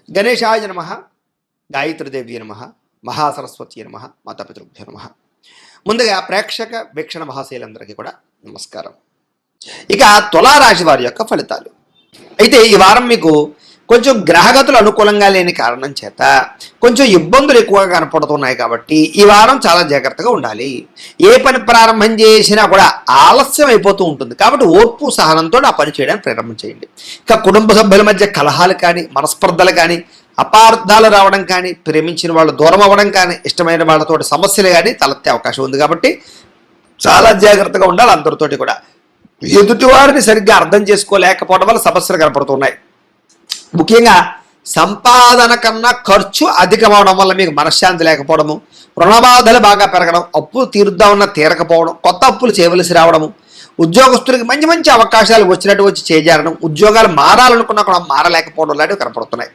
గణేశాయ నమః, గాయత్రీదేవి నమః, మహాసరస్వతి నమః, మాతాపితృభ్యో నమః. ముందుగా ప్రేక్షక వీక్షణ మహాశైలందరికీ కూడా నమస్కారం. ఇక తులారాశి వారి యొక్క ఫలితాలు. అయితే ఈ వారం మీకు కొంచెం గ్రహగతులు అనుకూలంగా లేని కారణం చేత కొంచెం ఇబ్బందులు ఎక్కువగా కనపడుతున్నాయి కాబట్టి ఈ వారం చాలా జాగ్రత్తగా ఉండాలి. ఏ పని ప్రారంభం చేసినా కూడా ఆలస్యం అయిపోతూ ఉంటుంది కాబట్టి ఓర్పు సహనంతో ఆ పని చేయడానికి ప్రారంభం చేయండి. ఇక కుటుంబ సభ్యుల మధ్య కలహాలు కానీ, మనస్పర్ధలు కానీ, అపార్థాలు రావడం కానీ, ప్రేమించిన వాళ్ళు దూరం అవ్వడం కానీ, ఇష్టమైన వాళ్ళతో సమస్యలు కానీ తలెత్తే అవకాశం ఉంది కాబట్టి చాలా జాగ్రత్తగా ఉండాలి. అందరితోటి కూడా ఎదుటివారిని సరిగ్గా అర్థం చేసుకోలేకపోవడం వల్ల సమస్యలు కనపడుతున్నాయి. ముఖ్యంగా సంపాదన కన్నా ఖర్చు అధికమవడం వల్ల మీకు మనశ్శాంతి లేకపోవడము, రుణబాధలు బాగా పెరగడం, అప్పులు తీరుద్దామన్నా తీరకపోవడం, కొత్త అప్పులు చేయవలసి రావడము, ఉద్యోగస్తులకి మంచి మంచి అవకాశాలు వచ్చినట్టు వచ్చి చేజారడం, ఉద్యోగాలు మారాలనుకున్నా కూడా మారలేకపోవడం లాంటివి కనపడుతున్నాయి.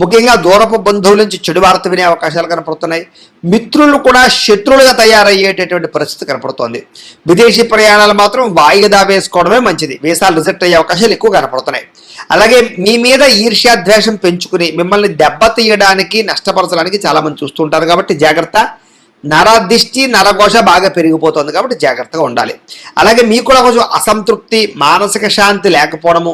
ముఖ్యంగా దూరపు బంధువుల నుంచి చెడు వార్త వినే అవకాశాలు కనపడుతున్నాయి. మిత్రులు కూడా శత్రువులుగా తయారయ్యేటటువంటి పరిస్థితి కనపడుతోంది. విదేశీ ప్రయాణాలు మాత్రం వాయిదా వేసుకోవడమే మంచిది. వీసాలు రిజెక్ట్ అయ్యే అవకాశాలు ఎక్కువ కనపడుతున్నాయి. అలాగే మీ మీద ఈర్ష్యాద్వేషం పెంచుకుని మిమ్మల్ని దెబ్బతీయడానికి, నష్టపరచడానికి చాలామంది చూస్తుంటారు కాబట్టి జాగ్రత్త. నరదిష్టి, నరఘోష బాగా పెరిగిపోతుంది కాబట్టి జాగ్రత్తగా ఉండాలి. అలాగే మీకు కూడా కొంచెం అసంతృప్తి, మానసిక శాంతి లేకపోవడము,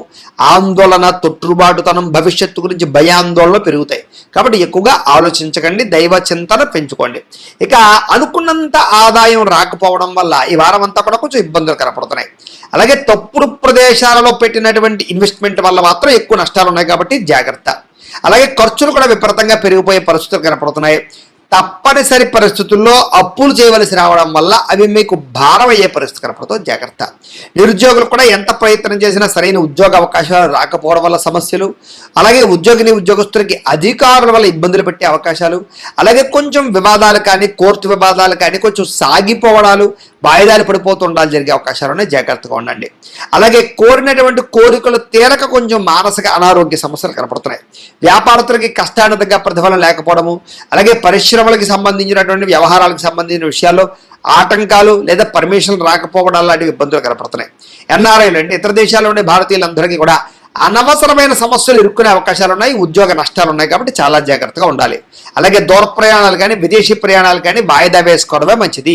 ఆందోళన, తొట్టుబాటుతనం, భవిష్యత్తు గురించి భయాందోళనలు పెరుగుతాయి కాబట్టి ఎక్కువగా ఆలోచించకండి, దైవ చింతన పెంచుకోండి. ఇక అనుకున్నంత ఆదాయం రాకపోవడం వల్ల ఈ వారం అంతా కూడా కొంచెం ఇబ్బందులు కనపడుతున్నాయి. అలాగే తప్పుడు ప్రదేశాలలో పెట్టినటువంటి ఇన్వెస్ట్మెంట్ వల్ల మాత్రం ఎక్కువ నష్టాలు ఉన్నాయి కాబట్టి జాగ్రత్త. అలాగే ఖర్చులు కూడా విపరీతంగా పెరిగిపోయే పరిస్థితులు కనపడుతున్నాయి. తప్పనిసరి పరిస్థితుల్లో అప్పులు చేయవలసి రావడం వల్ల అవి మీకు భారం అయ్యే పరిస్థితి కనపడుతుంది. జాగ్రత్త. నిరుద్యోగులు కూడా ఎంత ప్రయత్నం చేసినా సరైన ఉద్యోగ అవకాశాలు రాకపోవడం వల్ల సమస్యలు, అలాగే ఉద్యోగస్తులకి అధికారుల వల్ల ఇబ్బందులు పెట్టే అవకాశాలు, అలాగే కొంచెం వివాదాలు కానీ, కోర్టు వివాదాలు కానీ కొంచెం సాగిపోవడాలు, వాయిదాలు పడిపోతుండాలి జరిగే అవకాశాలు ఉన్నాయి. జాగ్రత్తగా ఉండండి. అలాగే కోరినటువంటి కోరికలు తీరక కొంచెం మానసిక అనారోగ్య సమస్యలు కనపడుతున్నాయి. వ్యాపారస్తులకి కష్టానికి తగ్గ ప్రతిఫలం లేకపోవడము, అలాగే పరిశ్రమలకు సంబంధించినటువంటి వ్యవహారాలకు సంబంధించిన విషయాల్లో ఆటంకాలు లేదా పర్మిషన్లు రాకపోవడం లాంటి ఇబ్బందులు కనపడుతున్నాయి. ఎన్ఆర్ఐలు అంటే ఇతర దేశాల్లో ఉండే భారతీయులందరికీ కూడా అనవసరమైన సమస్యలు ఇరుక్కునే అవకాశాలు ఉన్నాయి. ఉద్యోగ నష్టాలు ఉన్నాయి కాబట్టి చాలా జాగ్రత్తగా ఉండాలి. అలాగే దూర ప్రయాణాలు కానీ, విదేశీ ప్రయాణాలు కానీ వాయిదా వేసుకోవడమే మంచిది.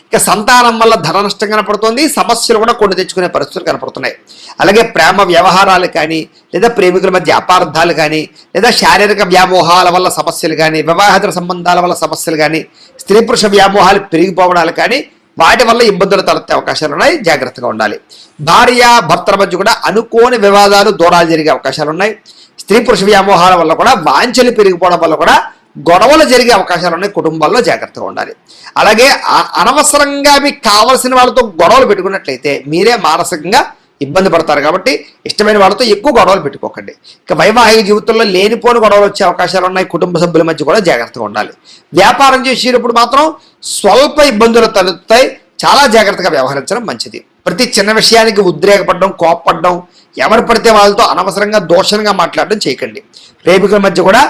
ఇక సంతానం వల్ల ధన నష్టం కనపడుతుంది. సమస్యలు కూడా కొన్ని తెచ్చుకునే పరిస్థితులు కనపడుతున్నాయి. అలాగే ప్రేమ వ్యవహారాలు కానీ, లేదా ప్రేమికుల మధ్య అపార్థాలు కానీ, లేదా శారీరక వ్యామోహాల వల్ల సమస్యలు కానీ, వివాహేతర సంబంధాల వల్ల సమస్యలు కానీ, స్త్రీ పురుష వ్యామోహాలు పెరిగిపోవడాలు కానీ, వాటి వల్ల ఇబ్బందులు తలెత్తే అవకాశాలు ఉన్నాయి. జాగ్రత్తగా ఉండాలి. భార్య భర్తల మధ్య కూడా అనుకోని వివాదాలు, దూరాలు జరిగే అవకాశాలు ఉన్నాయి. స్త్రీ పురుష వ్యామోహాల వల్ల కూడా వాంఛలు పెరిగిపోవడం వల్ల కూడా గొడవలు జరిగే అవకాశాలు ఉన్నాయి. కుటుంబాల్లో జాగ్రత్తగా ఉండాలి. అలాగే అనవసరంగా మీకు కావలసిన వాళ్ళతో గొడవలు పెట్టుకున్నట్లయితే మీరే మానసికంగా ఇబ్బంది పడతారు కాబట్టి ఇష్టమైన వాళ్ళతో ఎక్కువ గొడవలు పెట్టుకోకండి. ఇక వైవాహిక జీవితంలో లేనిపోని గొడవలు వచ్చే అవకాశాలు ఉన్నాయి. కుటుంబ సభ్యుల మధ్య కూడా జాగ్రత్తగా ఉండాలి. వ్యాపారం చేసేటప్పుడు మాత్రం స్వల్ప ఇబ్బందులు తలెత్తుతాయి. చాలా జాగ్రత్తగా వ్యవహరించడం మంచిది. ప్రతి చిన్న విషయానికి ఉద్రేకపడడం, కోప్పడడం, ఎవరు పడితే వాళ్ళతో అనవసరంగా దోషంగా మాట్లాడడం చేయకండి. ప్రేమికుల మధ్య కూడా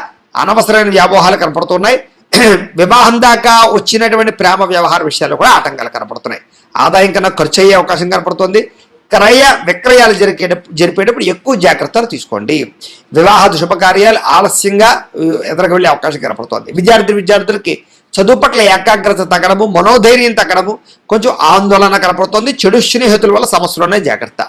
అనవసరమైన వ్యామోహాలు కనపడుతున్నాయి. వివాహం దాకా వచ్చినటువంటి ప్రేమ వ్యవహార విషయాల్లో కూడా ఆటంకాలు కనపడుతున్నాయి. ఆదాయం కన్నా ఖర్చు అయ్యే అవకాశం కనపడుతుంది. క్రయ విక్రయాలు జరిపేటప్పుడు ఎక్కువ జాగ్రత్తలు తీసుకోండి. వివాహాద శుభకార్యాలు ఆలస్యంగా ఎదురుకు వెళ్ళే అవకాశం కనపడుతుంది. విద్యార్థులకి చదువు పట్ల ఏకాగ్రత తగ్గడము, మనోధైర్యం తగ్గడము, కొంచెం ఆందోళన కనపడుతుంది. చెడు స్నేహితుల వల్ల సమస్యలు ఉన్నాయి. జాగ్రత్త.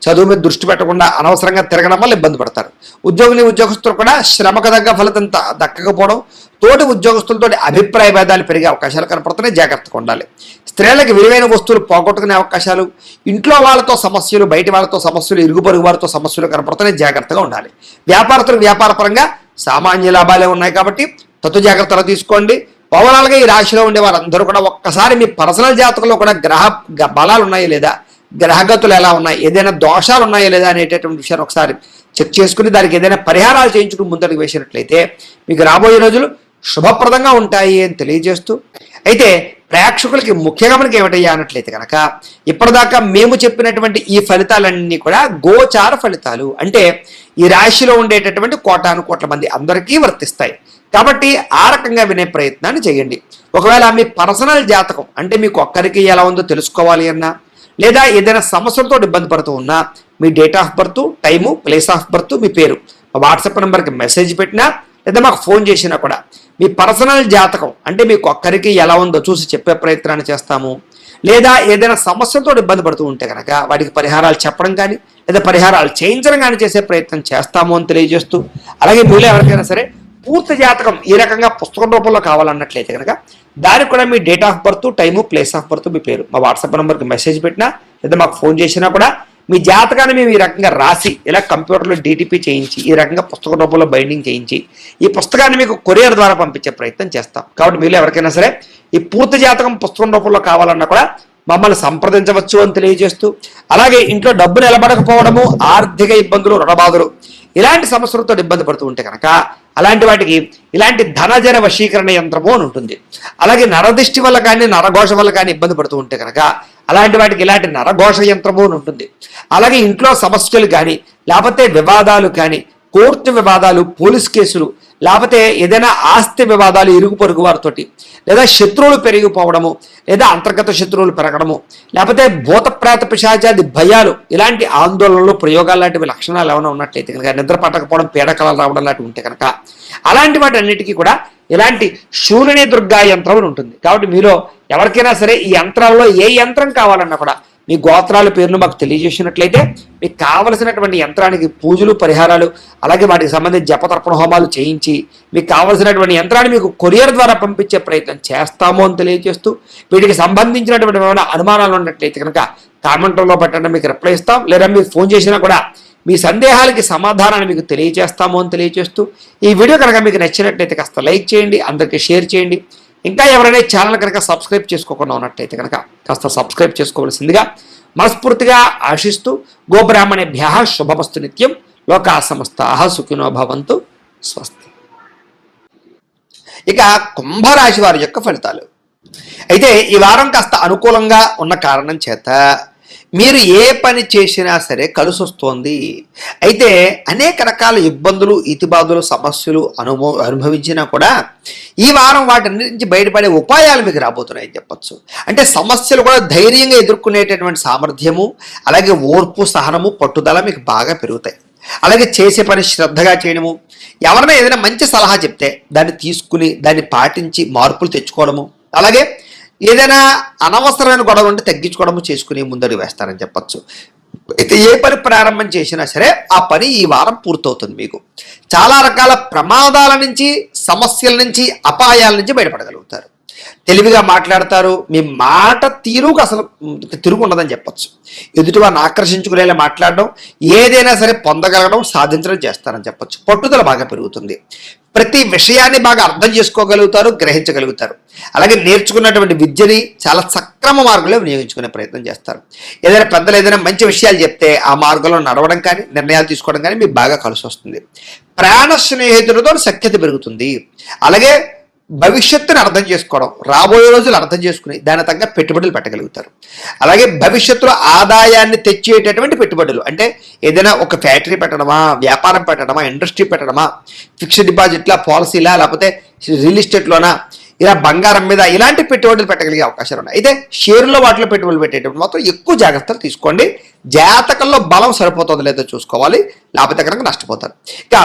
చదువు మీద దృష్టి పెట్టకుండా అనవసరంగా తిరగడం వల్ల ఇబ్బంది పడతారు. ఉద్యోగులు కూడా శ్రమకు తగ్గ ఫలితం దక్కకపోవడం, తోటి ఉద్యోగస్తులతో అభిప్రాయ భేదాలు పెరిగే అవకాశాలు కనపడుతున్నాయి. జాగ్రత్తగా ఉండాలి. స్త్రీలకు విలువైన వస్తువులు పోగొట్టుకునే అవకాశాలు, ఇంట్లో వాళ్ళతో సమస్యలు, బయట వాళ్ళతో సమస్యలు, ఇరుగు పొరుగు వారితో సమస్యలు కనపడుతున్నాయి. జాగ్రత్తగా ఉండాలి. వ్యాపారస్తులకు వ్యాపారపరంగా సామాన్య లాభాలే ఉన్నాయి కాబట్టి జాగ్రత్తలు తీసుకోండి. ఓవరాల్గా ఈ రాశిలో ఉండే వారందరూ కూడా ఒక్కసారి మీ పర్సనల్ జాతకంలో కూడా గ్రహ బలాలు ఉన్నాయా లేదా, గ్రహగతులు ఎలా ఉన్నాయి, ఏదైనా దోషాలు ఉన్నాయా లేదా అనేటటువంటి విషయాన్ని ఒకసారి చెక్ చేసుకుని దానికి ఏదైనా పరిహారాలు చేయించుకుని ముందరికి వేసినట్లయితే మీకు రాబోయే రోజులు శుభప్రదంగా ఉంటాయి అని తెలియజేస్తూ, అయితే ప్రేక్షకులకి ముఖ్యంగా మనకి ఏమిటయ్యా అన్నట్లయితే కనుక ఇప్పటిదాకా మేము చెప్పినటువంటి ఈ ఫలితాలన్నీ కూడా గోచార ఫలితాలు, అంటే ఈ రాశిలో ఉండేటటువంటి కోటాను కోట్ల మంది అందరికీ వర్తిస్తాయి కాబట్టి ఆ రకంగా వినే ప్రయత్నాన్ని చేయండి. ఒకవేళ మీ పర్సనల్ జాతకం అంటే మీకు ఒక్కరికి ఎలా ఉందో తెలుసుకోవాలి అన్నా, లేదా ఏదైనా సమస్యలతో ఇబ్బంది పడుతూ ఉన్నా మీ date of birth, time, place of birth, మీ పేరు వాట్సాప్ నెంబర్కి మెసేజ్ పెట్టినా లేదా మాకు ఫోన్ చేసినా కూడా మీ పర్సనల్ జాతకం అంటే మీకు ఒక్కరికి ఎలా ఉందో చూసి చెప్పే ప్రయత్నాన్ని చేస్తాము. లేదా ఏదైనా సమస్యలతో ఇబ్బంది పడుతూ ఉంటే కనుక వాటికి పరిహారాలు చెప్పడం కానీ లేదా పరిహారాలు చేయించడం కానీ చేసే ప్రయత్నం చేస్తాము అని తెలియజేస్తూ, అలాగే మీలో ఎవరికైనా సరే పూర్తి జాతకం ఈ రకంగా పుస్తకం రూపంలో కావాలన్నట్లయితే కనుక దానికి కూడా మీ date of birth, time, place of birth, మీ పేరు మా వాట్సాప్ నెంబర్కి మెసేజ్ పెట్టినా లేదా మాకు ఫోన్ చేసినా కూడా మీ జాతకాన్ని మేము ఈ రకంగా రాసి ఇలా కంప్యూటర్లో DTP చేయించి ఈ రకంగా పుస్తక రూపంలో బైండింగ్ చేయించి ఈ పుస్తకాన్ని మీకు కొరియర్ ద్వారా పంపించే ప్రయత్నం చేస్తాం. కాబట్టి మీరు ఎవరికైనా సరే ఈ పూర్తి జాతకం పుస్తకం రూపంలో కావాలన్నా కూడా మమ్మల్ని సంప్రదించవచ్చు అని తెలియజేస్తూ, అలాగే ఇంట్లో డబ్బు నిలబడకపోవడము, ఆర్థిక ఇబ్బందులు, రుణబాధలు ఇలాంటి సమస్యలతో ఇబ్బంది పడుతూ ఉంటే కనుక అలాంటి వాటికి ఇలాంటి ధనజన వశీకరణ యంత్రము అని ఉంటుంది. అలాగే నరదిష్టి వల్ల కానీ నరఘోష వల్ల కానీ ఇబ్బంది పడుతూ ఉంటే కనుక అలాంటి వాటికి ఇలాంటి నరఘోష యంత్రము అని ఉంటుంది. అలాగే ఇంట్లో సమస్యలు కానీ లేకపోతే వివాదాలు కానీ, కోర్టు వివాదాలు, పోలీస్ కేసులు, లేకపోతే ఏదైనా ఆస్తి వివాదాలు ఇరుగు పొరుగు వారితోటి, లేదా శత్రువులు పెరిగిపోవడము, లేదా అంతర్గత శత్రువులు పెరగడము, లేకపోతే భూతప్రేత పిశాచాది భయాలు, ఇలాంటి ఆందోళనలు, ప్రయోగాలు లాంటివి లక్షణాలు ఏమైనా ఉన్నట్లయితే కనుక, నిద్ర పట్టకపోవడం, పీడకలలు రావడం లాంటివి ఉంటే కనుక అలాంటి వాటి అన్నిటికీ కూడా ఇలాంటి శూలిని దుర్గా యంత్రం అని ఉంటుంది. కాబట్టి మీలో ఎవరికైనా సరే ఈ యంత్రాల్లో ఏ యంత్రం కావాలన్నా కూడా మీ గోత్రాల పేర్లు మాకు తెలియజేసినట్లయితే మీకు కావలసినటువంటి యంత్రానికి పూజలు, పరిహారాలు, అలాగే వాటికి సంబంధించి జపతర్పణ హోమాలు చేయించి మీకు కావలసినటువంటి యంత్రాన్ని మీకు కొరియర్ ద్వారా పంపించే ప్రయత్నం చేస్తాము అని తెలియజేస్తూ, వీటికి సంబంధించినటువంటి ఏమైనా అనుమానాలు ఉన్నట్లయితే కనుక కామెంట్లో పెట్టండి, మీకు రిప్లై ఇస్తాం. లేదా మీరు ఫోన్ చేసినా కూడా మీ సందేహాలకి సమాధానాన్ని మీకు తెలియజేస్తాము అని తెలియజేస్తూ, ఈ వీడియో కనుక మీకు నచ్చినట్లయితే కాస్త లైక్ చేయండి, అందరికీ షేర్ చేయండి. ఇంకా ఎవరైనా ఛానల్ కనుక సబ్స్క్రైబ్ చేసుకోకుండా ఉన్నట్లయితే కనుక కాస్త సబ్స్క్రైబ్ చేసుకోవాల్సిందిగా మనస్ఫూర్తిగా ఆశిస్తూ, గోబ్రాహ్మణేభ్యః శుభమస్తు నిత్యం, లోకాః సమస్తాః సుఖినో భవంతు, స్వస్తి. ఇక కుంభరాశి వారి యొక్క ఫలితాలు. అయితే ఈ వారం కాస్త అనుకూలంగా ఉన్న కారణం చేత మీరు ఏ పని చేసినా సరే కలిసి వస్తోంది. అయితే అనేక రకాల ఇబ్బందులు, ఇతిబాధలు, సమస్యలు అనుభవించినా కూడా ఈ వారం వాటి నుంచి బయటపడే ఉపాయాలు మీకు రాబోతున్నాయని చెప్పచ్చు. అంటే సమస్యలు కూడా ధైర్యంగా ఎదుర్కొనేటటువంటి సామర్థ్యము, అలాగే ఓర్పు, సహనము, పట్టుదల మీకు బాగా పెరుగుతాయి. అలాగే చేసే పని శ్రద్ధగా చేయడము, ఎవరైనా ఏదైనా మంచి సలహా చెప్తే దాన్ని తీసుకుని దాన్ని పాటించి మార్పులు తెచ్చుకోవడము, అలాగే ఏదైనా అనవసరమైన గొడవలు ఉంటే తగ్గించుకోవడము చేసుకుని ముందడుగు వేస్తారని చెప్పచ్చు. అయితే ఏ పని ప్రారంభం చేసినా సరే ఆ పని ఈ వారం పూర్తవుతుంది. మీకు చాలా రకాల ప్రమాదాల నుంచి, సమస్యల నుంచి, అపాయాల నుంచి బయటపడగలుగుతారు. తెలివిగా మాట్లాడతారు. మీ మాట తీరుకు అసలు తిరుగు ఉండదని చెప్పచ్చు. ఎదుటి వారిని ఆకర్షించుకునేలా మాట్లాడడం, ఏదైనా సరే పొందగలగడం, సాధించడం చేస్తారని చెప్పచ్చు. పట్టుదల బాగా పెరుగుతుంది. ప్రతి విషయాన్ని బాగా అర్థం చేసుకోగలుగుతారు, గ్రహించగలుగుతారు. అలాగే నేర్చుకున్నటువంటి విద్యని చాలా సక్రమ మార్గంలో వినియోగించుకునే ప్రయత్నం చేస్తారు. ఏదైనా పెద్దలు ఏదైనా మంచి విషయాలు చెప్తే ఆ మార్గంలో నడవడం కానీ, నిర్ణయాలు తీసుకోవడం కానీ మీకు బాగా కలిసి వస్తుంది. ప్రాణ స్నేహితులతో సఖ్యత పెరుగుతుంది. అలాగే భవిష్యత్తుని అర్థం చేసుకోవడం, రాబోయే రోజులు అర్థం చేసుకుని దాని తగ్గ పెట్టుబడులు పెట్టగలుగుతారు. అలాగే భవిష్యత్తులో ఆదాయాన్ని తెచ్చేటటువంటి పెట్టుబడులు, అంటే ఏదైనా ఒక ఫ్యాక్టరీ పెట్టడమా, వ్యాపారం పెట్టడమా, ఇండస్ట్రీ పెట్టడమా, ఫిక్స్డ్ డిపాజిట్లా, పాలసీలా, లేకపోతే రియల్ ఎస్టేట్లోనా, ఇలా బంగారం మీద ఇలాంటి పెట్టుబడులు పెట్టగలిగే అవకాశాలు ఉన్నాయి. అయితే షేర్లో వాటిలో పెట్టుబడులు పెట్టేటప్పుడు మాత్రం ఎక్కువ జాగ్రత్తలు తీసుకోండి. జాతకంలో బలం సరిపోతుందో లేదో చూసుకోవాలి, లేకపోతే కనుక నష్టపోతారు. ఇక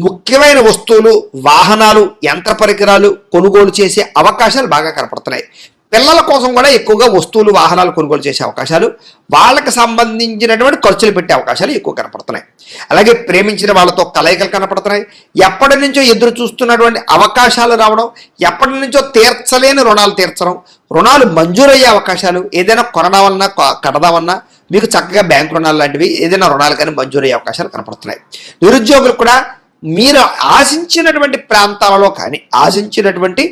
ముఖ్యమైన వస్తువులు, వాహనాలు, యంత్ర పరికరాలు కొనుగోలు చేసే అవకాశాలు బాగా కనపడుతున్నాయి. పిల్లల కోసం కూడా ఎక్కువగా వస్తువులు, వాహనాలు కొనుగోలు చేసే అవకాశాలు, వాళ్ళకి సంబంధించినటువంటి ఖర్చులు పెట్టే అవకాశాలు ఎక్కువ కనపడుతున్నాయి. అలాగే ప్రేమించిన వాళ్ళతో కలయికలు కనపడుతున్నాయి. ఎప్పటి నుంచో ఎదురు చూస్తున్నటువంటి అవకాశాలు రావడం, ఎప్పటి నుంచో తీర్చలేని రుణాలు తీర్చడం, రుణాలు మంజూరయ్యే అవకాశాలు, ఏదైనా కొనడామన్నా కడదామన్నా మీకు చక్కగా బ్యాంకు రుణాలు లాంటివి ఏదైనా రుణాలు కానీ మంజూరయ్యే అవకాశాలు కనపడుతున్నాయి. నిరుద్యోగులు కూడా మీరు ఆశించినటువంటి ప్రాంతాలలో కానీ, ఆశించినటువంటి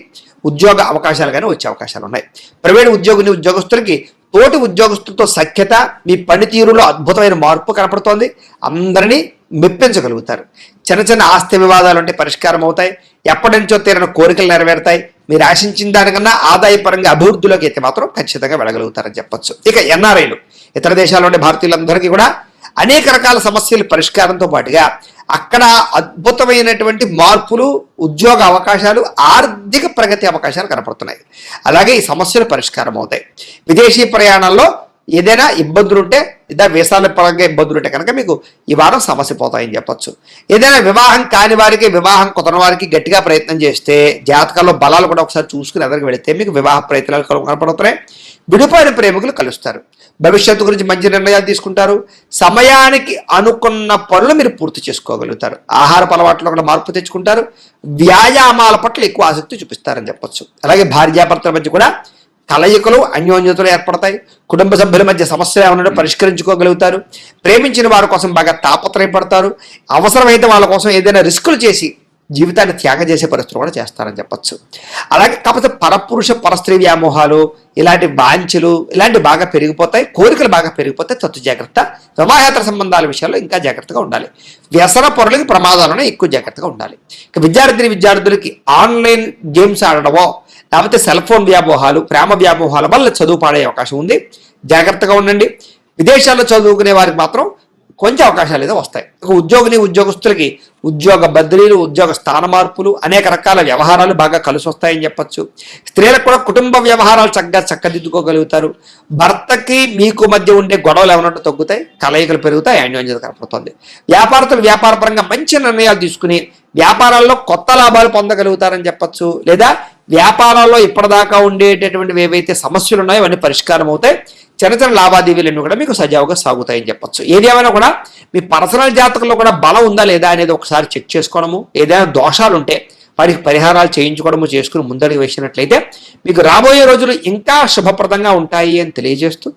ఉద్యోగ అవకాశాలు కానీ వచ్చే అవకాశాలు ఉన్నాయి. ప్రైవేట్ ఉద్యోగస్తులకి తోటి ఉద్యోగస్తులతో సఖ్యత, మీ పనితీరులో అద్భుతమైన మార్పు కనపడుతోంది. అందరినీ మెప్పించగలుగుతారు. చిన్న చిన్న ఆస్తి వివాదాలు అంటే పరిష్కారం అవుతాయి. ఎప్పటి నుంచో తీరిన కోరికలు నెరవేరుతాయి. మీరు ఆశించిన దానికన్నా ఆదాయపరంగా అభివృద్ధిలోకి అయితే మాత్రం ఖచ్చితంగా వెళ్ళగలుగుతారని చెప్పచ్చు. ఇక ఎన్ఆర్ఐలు, ఇతర దేశాల్లో ఉండే భారతీయులందరికీ కూడా అనేక రకాల సమస్యల పరిష్కారంతో పాటుగా అక్కడ అద్భుతమైనటువంటి మార్పులు, ఉద్యోగ అవకాశాలు, ఆర్థిక ప్రగతి అవకాశాలు కనపడుతున్నాయి. అలాగే ఈ సమస్యలు పరిష్కారం అవుతాయి. విదేశీ ప్రయాణాల్లో ఏదైనా ఇబ్బందులు ఉంటే లేదా వీసాల పరంగా ఇబ్బందులు ఉంటే కనుక మీకు ఈ వారం సమస్య పోతాయని చెప్పొచ్చు. ఏదైనా వివాహం కాని వారికి, వివాహం కుదరని వారికి గట్టిగా ప్రయత్నం చేస్తే జాతకాల్లో బలాలు కూడా ఒకసారి చూసుకుని ఎదరికి వెళితే మీకు వివాహ ప్రయత్నాలు కనపడుతున్నాయి. విడిపోయిన ప్రేమికులు కలుస్తారు. భవిష్యత్తు గురించి మంచి నిర్ణయాలు తీసుకుంటారు. సమయానికి అనుకున్న పనులు మీరు పూర్తి చేసుకోగలుగుతారు. ఆహారపు అలవాట్లో కూడా మార్పు తెచ్చుకుంటారు. వ్యాయామాల పట్ల ఎక్కువ ఆసక్తి చూపిస్తారని చెప్పొచ్చు. అలాగే భార్యాభర్తల మధ్య కూడా కలయికలు, అన్యోన్యతలు ఏర్పడతాయి. కుటుంబ సభ్యుల మధ్య సమస్యలు ఏమన్నా పరిష్కరించుకోగలుగుతారు. ప్రేమించిన వారి కోసం బాగా తాపత్రయపడతారు. అవసరమైతే వాళ్ళ కోసం ఏదైనా రిస్కులు చేసి జీవితాన్ని త్యాగం చేసే పరిస్థితులు కూడా చేస్తారని చెప్పొచ్చు. అలాగే కాకపోతే పరపురుష పరస్త్రీ వ్యామోహాలు, ఇలాంటి వాంఛలు ఇలాంటివి బాగా పెరిగిపోతాయి. కోరికలు బాగా పెరిగిపోతాయి. తత్తు జాగ్రత్త. వివాహేతర సంబంధాల విషయాల్లో ఇంకా జాగ్రత్తగా ఉండాలి. వ్యసన పొరలకి ప్రమాదాలను ఎక్కువ జాగ్రత్తగా ఉండాలి. ఇక విద్యార్థులకి ఆన్లైన్ గేమ్స్ ఆడడమో లేకపోతే సెల్ ఫోన్ వ్యామోహాలు, ప్రేమ వ్యామోహాల వల్ల చదువు పాడే అవకాశం ఉంది. జాగ్రత్తగా ఉండండి. విదేశాల్లో చదువుకునే వారికి మాత్రం కొంచెం అవకాశాలు ఏదో వస్తాయి. ఉద్యోగస్తులకి ఉద్యోగ బదిలీలు, ఉద్యోగ స్థాన మార్పులు, అనేక రకాల వ్యవహారాలు బాగా కలిసి వస్తాయని చెప్పచ్చు. స్త్రీలకు కూడా కుటుంబ వ్యవహారాలు చక్కదిద్దుకోగలుగుతారు. భర్తకి మీకు మధ్య ఉండే గొడవలు ఏమన్నట్టు తగ్గుతాయి. కలయికలు పెరుగుతాయి. అన్యోన్యత కనపడుతుంది. వ్యాపారస్తులు వ్యాపారపరంగా మంచి నిర్ణయాలు తీసుకుని వ్యాపారాల్లో కొత్త లాభాలు పొందగలుగుతారని చెప్పచ్చు. లేదా వ్యాపారాల్లో ఇప్పటిదాకా ఉండేటటువంటి ఏవైతే సమస్యలు ఉన్నాయో అవన్నీ పరిష్కారం అవుతాయి. చిన్న లావాదేవీలన్నీ కూడా మీకు సజావుగా సాగుతాయని చెప్పచ్చు. ఏదేమైనా కూడా మీ పర్సనల్ జాతకంలో కూడా బలం ఉందా లేదా అనేది ఒకసారి చెక్ చేసుకోవడము, ఏదైనా దోషాలు ఉంటే వారికి పరిహారాలు చేయించుకోవడము చేసుకుని ముందడుగు వేసినట్లయితే మీకు రాబోయే రోజులు ఇంకా శుభప్రదంగా ఉంటాయి అని తెలియజేస్తూ